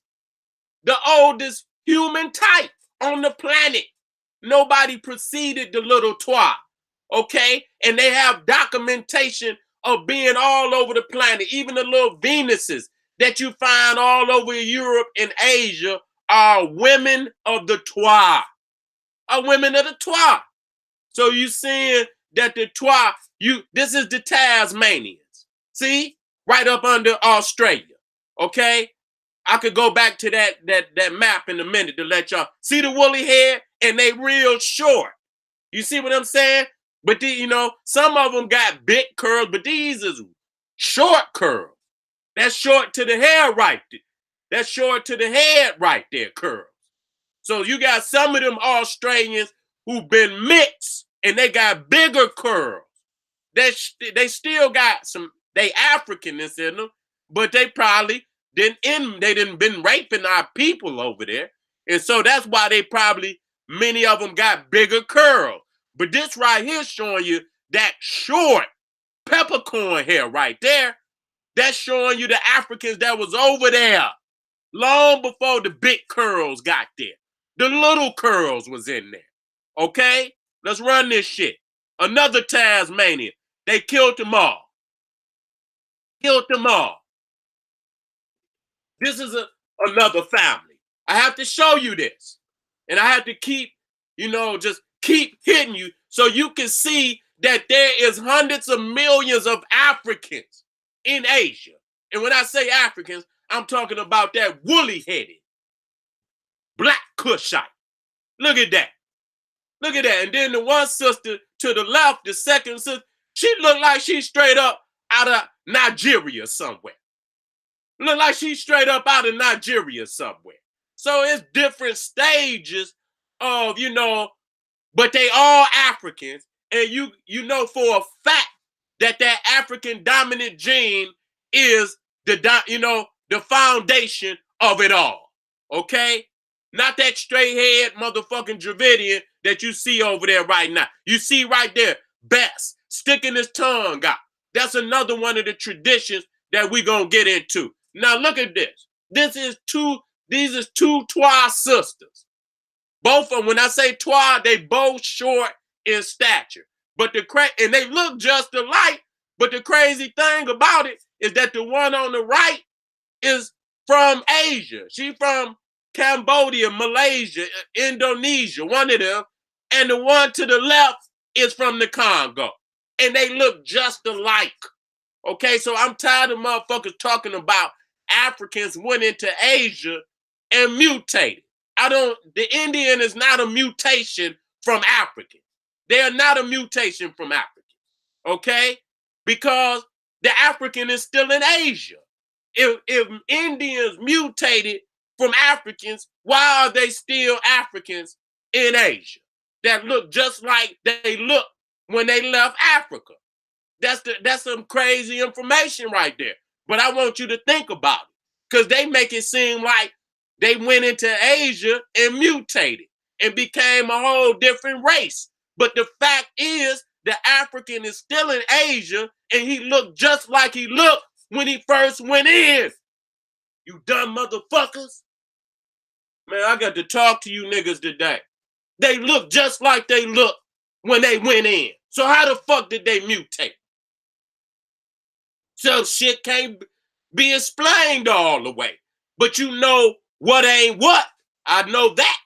the oldest human type on the planet. Nobody preceded the little Twa, okay? And they have documentation of being all over the planet. Even the little Venuses that you find all over Europe and Asia are women of the Twa. Are women of the Twa. So you seeing that the Twa, this is the Tasmanians. See? Right up under Australia. Okay? I could go back to that map in a minute to let y'all see the woolly hair, and they real short. You see what I'm saying? But some of them got big curls, but these is short curls. That's short to the hair right there. That's short to the head right there, curls. So you got some of them Australians who've been mixed, and they got bigger curls. They still got some, they Africanness in them, but they probably didn't been raping our people over there. And so that's why many of them got bigger curls. But this right here showing you that short peppercorn hair right there. That's showing you the Africans that was over there long before the big curls got there. The little curls was in there. Okay? Let's run this shit. Another Tasmanian. They killed them all. Killed them all. This is another family. I have to show you this. And I have to keep, just keep hitting you so you can see that there is hundreds of millions of Africans in Asia. And when I say Africans, I'm talking about that woolly-headed black Cushite. Look at that. Look at that. And then the one sister to the left, the second sister, she looked like she's straight up out of Nigeria somewhere. Look like she's straight up out of Nigeria somewhere. So it's different stages of, but they all Africans. And you know for a fact that African dominant gene is the foundation of it all. Okay? Not that straight head motherfucking Dravidian that you see over there right now. You see right there, Bess sticking his tongue out. That's another one of the traditions that we gonna get into. Now look at this. These is two Twa sisters. Both of them, when I say Twa, they both short in stature. And they look just alike. But the crazy thing about it is that the one on the right is from Asia. She from Cambodia, Malaysia, Indonesia, one of them. And the one to the left is from the Congo. And they look just alike. Okay, so I'm tired of motherfuckers talking about Africans went into Asia and mutated. The Indian is not a mutation from African. They are not a mutation from African. Okay? Because the African is still in Asia. If Indians mutated from Africans, why are they still Africans in Asia that look just like they looked when they left Africa? That's some crazy information right there. But I want you to think about it because they make it seem like they went into Asia and mutated and became a whole different race. But the fact is, the African is still in Asia and he looked just like he looked when he first went in. You dumb motherfuckers. Man, I got to talk to you niggas today. They look just like they looked when they went in. So how the fuck did they mutate? So shit can't be explained all the way. But you know what ain't what. I know that.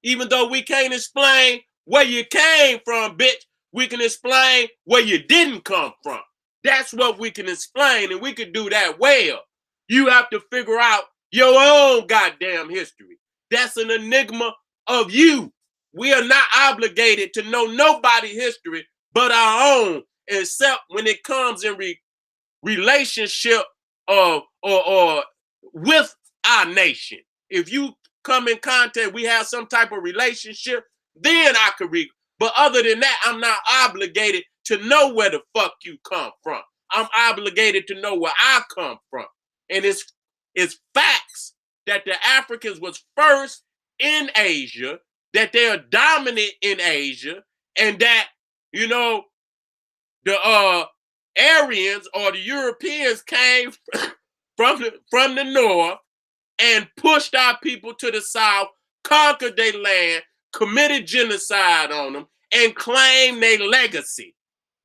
Even though we can't explain where you came from, bitch, we can explain where you didn't come from. That's what we can explain, and we can do that well. You have to figure out your own goddamn history. That's an enigma of you. We are not obligated to know nobody's history but our own, except when it comes in relationship or with our nation. If you come in contact, we have some type of relationship, then I could read. But other than that, I'm not obligated to know where the fuck you come from. I'm obligated to know where I come from. And it's facts that the Africans was first in Asia, that they are dominant in Asia, and that, the Aryans or the Europeans came from the north and pushed our people to the south, conquered their land, committed genocide on them, and claimed their legacy.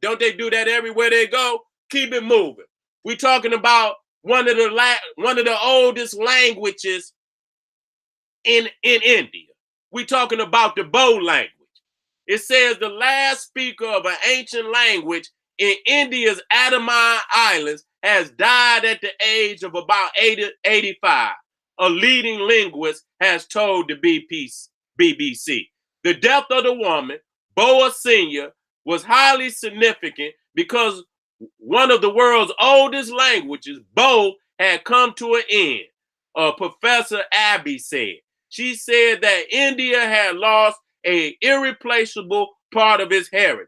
Don't they do that everywhere they go? Keep it moving. We're talking about one of the oldest languages in India. We're talking about the Bo language. It says the last speaker of an ancient language in India's Andaman Islands has died at the age of about 85. A leading linguist has told the BBC. The death of the woman, Boa Senior, was highly significant because one of the world's oldest languages, Bo, had come to an end, Professor Abbey said. She said that India had lost an irreplaceable part of its heritage.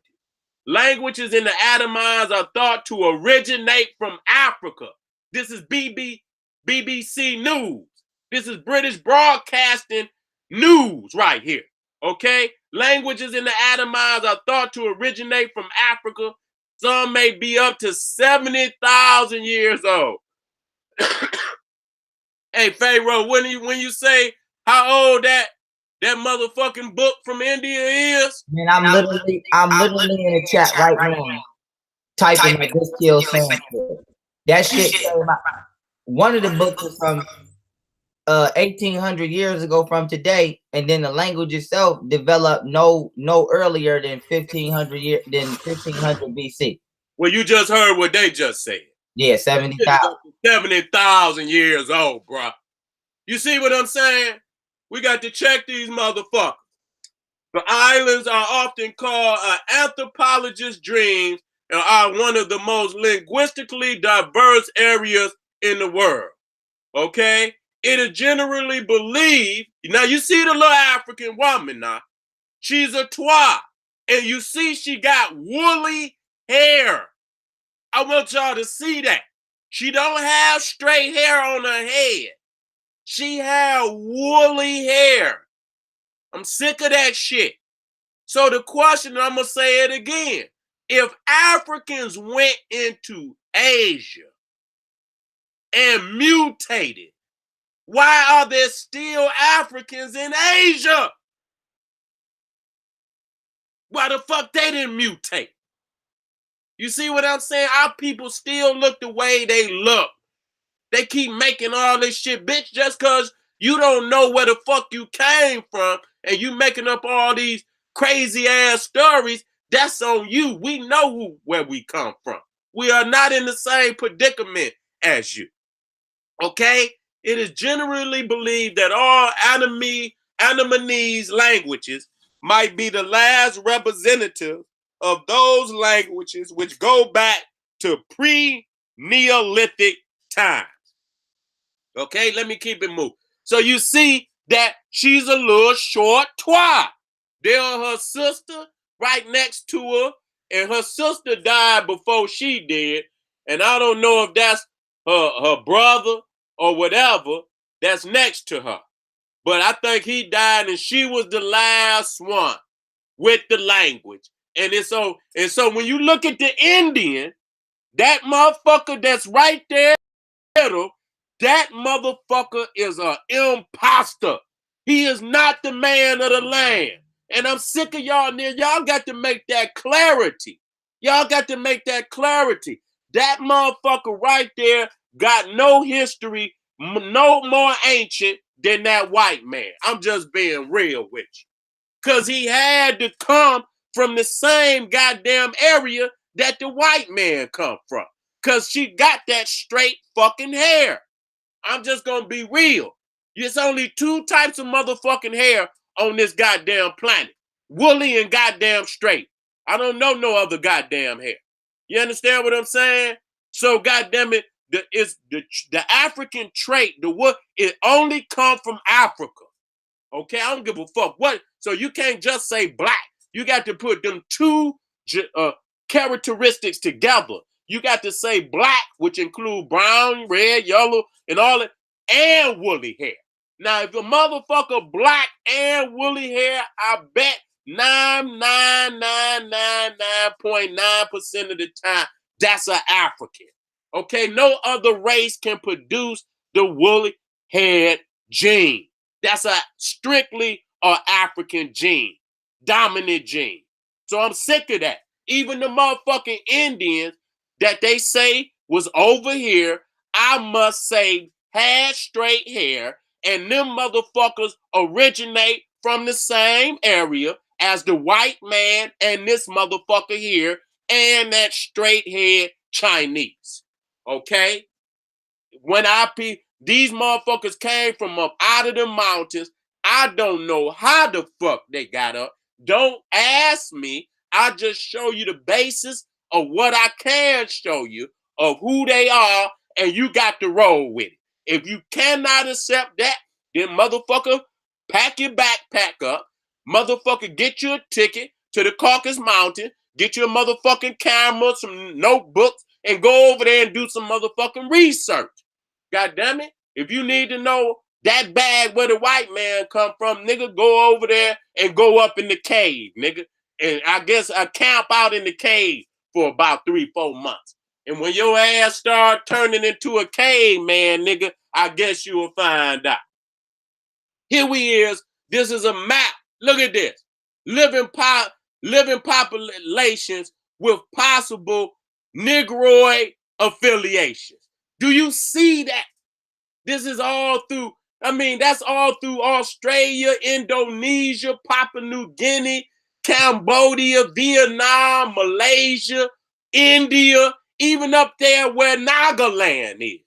Languages in the Andamans are thought to originate from Africa. This is BBC News. This is British Broadcasting News right here. Okay? Languages in the Andamans are thought to originate from Africa. Some may be up to 70,000 years old. Hey, Pharaoh, when you say how old that motherfucking book from India is? Man, I'm literally in the chat right now typing like this kill Sanskrit. That shit came out. One of the books is from 1800 years ago from today, and then the language itself developed no earlier than 1500 BC. Well, you just heard what they just said. Yeah, 70,000. 70,000 years old, bro. You see what I'm saying? We got to check these motherfuckers. The islands are often called anthropologist's dreams and are one of the most linguistically diverse areas in the world. Okay? it is generally believed. Now you see the little African woman now. She's a twa. And you see she got woolly hair. I want y'all to see that. She don't have straight hair on her head. She have woolly hair. I'm sick of that shit. So the question, I'm going to say it again. If Africans went into Asia and mutated, why are there still Africans in Asia? Why the fuck they didn't mutate? You see what I'm saying? Our people still look the way they look. They keep making all this shit, bitch, just because you don't know where the fuck you came from and you making up all these crazy ass stories. That's on you. We know where we come from. We are not in the same predicament as you. Okay? It is generally believed that all Andamanese languages might be the last representative of those languages which go back to pre-Neolithic times. Okay, let me keep it moving. So you see that she's a little short twat. There's her sister right next to her, and her sister died before she did. And I don't know if that's her brother or whatever that's next to her. But I think he died and she was the last one with the language. And so when you look at the Indian, that motherfucker that's right there, that motherfucker is an imposter. He is not the man of the land. And I'm sick of y'all, nigga. Y'all got to make that clarity. Y'all got to make that clarity. That motherfucker right there got no history, no more ancient than that white man. I'm just being real with you. Because he had to come from the same goddamn area that the white man come from. Because she got that straight fucking hair. I'm just going to be real. There's only two types of motherfucking hair on this goddamn planet. Woolly and goddamn straight. I don't know no other goddamn hair. You understand what I'm saying? So goddamn it, the African trait, it only come from Africa. Okay, I don't give a fuck what. So you can't just say black. You got to put them two characteristics together. You got to say black, which include brown, red, yellow, and all that, and woolly hair. Now, if a motherfucker black and woolly hair, I bet 99.9% of the time, that's an African. Okay, no other race can produce the woolly haired gene. That's a strictly African gene, dominant gene. So I'm sick of that. Even the motherfucking Indians that they say was over here, I must say had straight hair, and them motherfuckers originate from the same area as the white man and this motherfucker here and that straight head Chinese. Okay? When these motherfuckers came from up out of the mountains, I don't know how the fuck they got up. Don't ask me. I just show you the basis of what I can show you of who they are, and you got to roll with it. If you cannot accept that, then motherfucker, pack your backpack up. Motherfucker, get you a ticket to the Caucasus Mountain. Get you a motherfucking camera, some notebooks, and go over there and do some motherfucking research. God damn it. If you need to know that bad where the white man come from, nigga, go over there and go up in the cave, nigga. And I guess I camp out in the cave for about 3-4 months. And when your ass start turning into a caveman, nigga, I guess you will find out. Here we is. This is a map. Look at this. Living populations with possible Negroid affiliations. Do you see that? This is all through, that's all through Australia, Indonesia, Papua New Guinea, Cambodia, Vietnam, Malaysia, India, even up there where Nagaland is.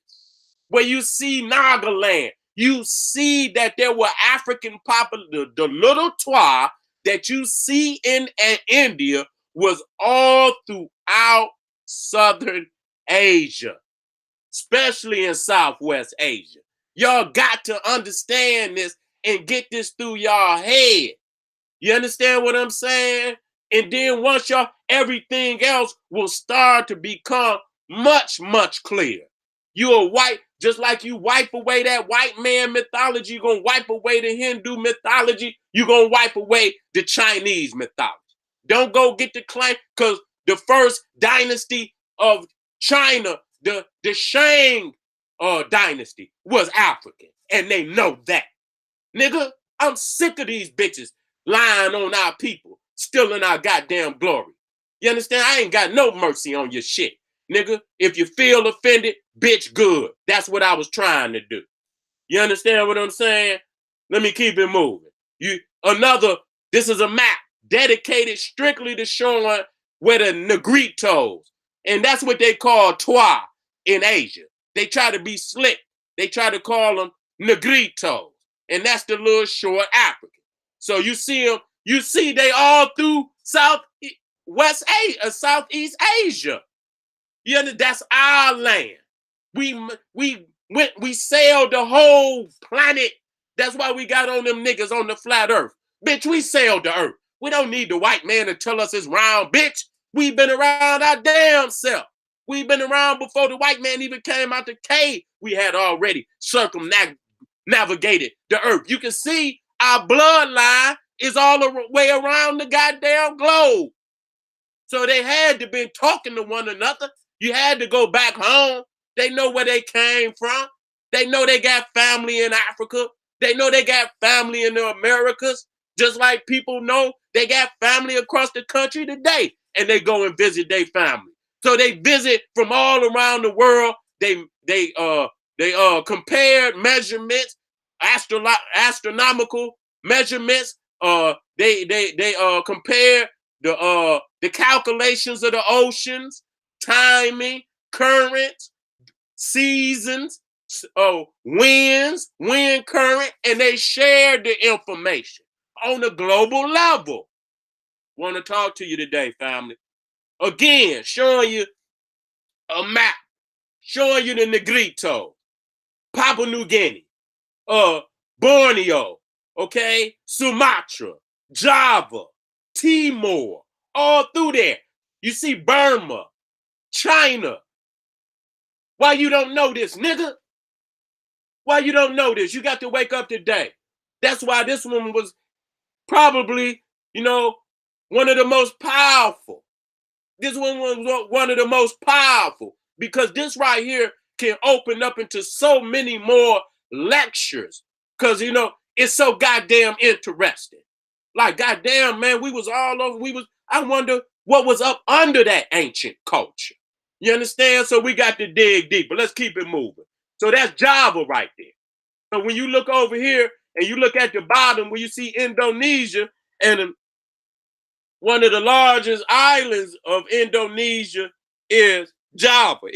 Where you see Nagaland, you see that there were African the little Twa that you see in India was all throughout Southern Asia, especially in Southwest Asia. Y'all got to understand this and get this through y'all head. You understand what I'm saying? And then once y'all, everything else will start to become much, much clearer. You'll wipe, just like you wipe away that white man mythology, you're going to wipe away the Hindu mythology, you're going to wipe away the Chinese mythology. Don't go get the claim, because the first dynasty of China, the Shang dynasty, was African, and they know that. Nigga, I'm sick of these bitches lying on our people, stealing our goddamn glory. You understand? I ain't got no mercy on your shit. Nigga, if you feel offended, bitch, good. That's what I was trying to do. You understand what I'm saying? Let me keep it moving. This is a map dedicated strictly to showing where the Negritos, and that's what they call Twa in Asia. They try to be slick. They try to call them Negritos, and that's the little short African. So you see them, they all through Southeast Asia. You know, that's our land. We sailed the whole planet. That's why we got on them niggas on the flat earth. Bitch, we sailed the earth. We don't need the white man to tell us it's round, bitch. We've been around our damn self. We've been around before the white man even came out the cave. We had already circumnavigated the earth. You can see our bloodline is all the way around the goddamn globe. So they had to be talking to one another. You had to go back home. They know where they came from. They know they got family in Africa. They know they got family in the Americas. Just like people know they got family across the country today. And they go and visit their family. So they visit from all around the world. They compared measurements, astronomical measurements. They compared the calculations of the oceans, timing, currents, seasons, winds, wind current, and they shared the information on a global level. Want to talk to you today, family. Again, showing you a map, showing you the Negrito, Papua New Guinea, Borneo, okay, Sumatra, Java, Timor, all through there. You see Burma, China. Why you don't know this, nigga? Why you don't know this? You got to wake up today. That's why this one was probably, one of the most powerful. This one was one of the most powerful because this right here can open up into so many more lectures because, it's so goddamn interesting. Like, goddamn, man, we was all over. I wonder what was up under that ancient culture. You understand? So we got to dig deeper. Let's keep it moving. So that's Java right there. So when you look over here and you look at the bottom where you see Indonesia, and one of the largest islands of Indonesia is Java.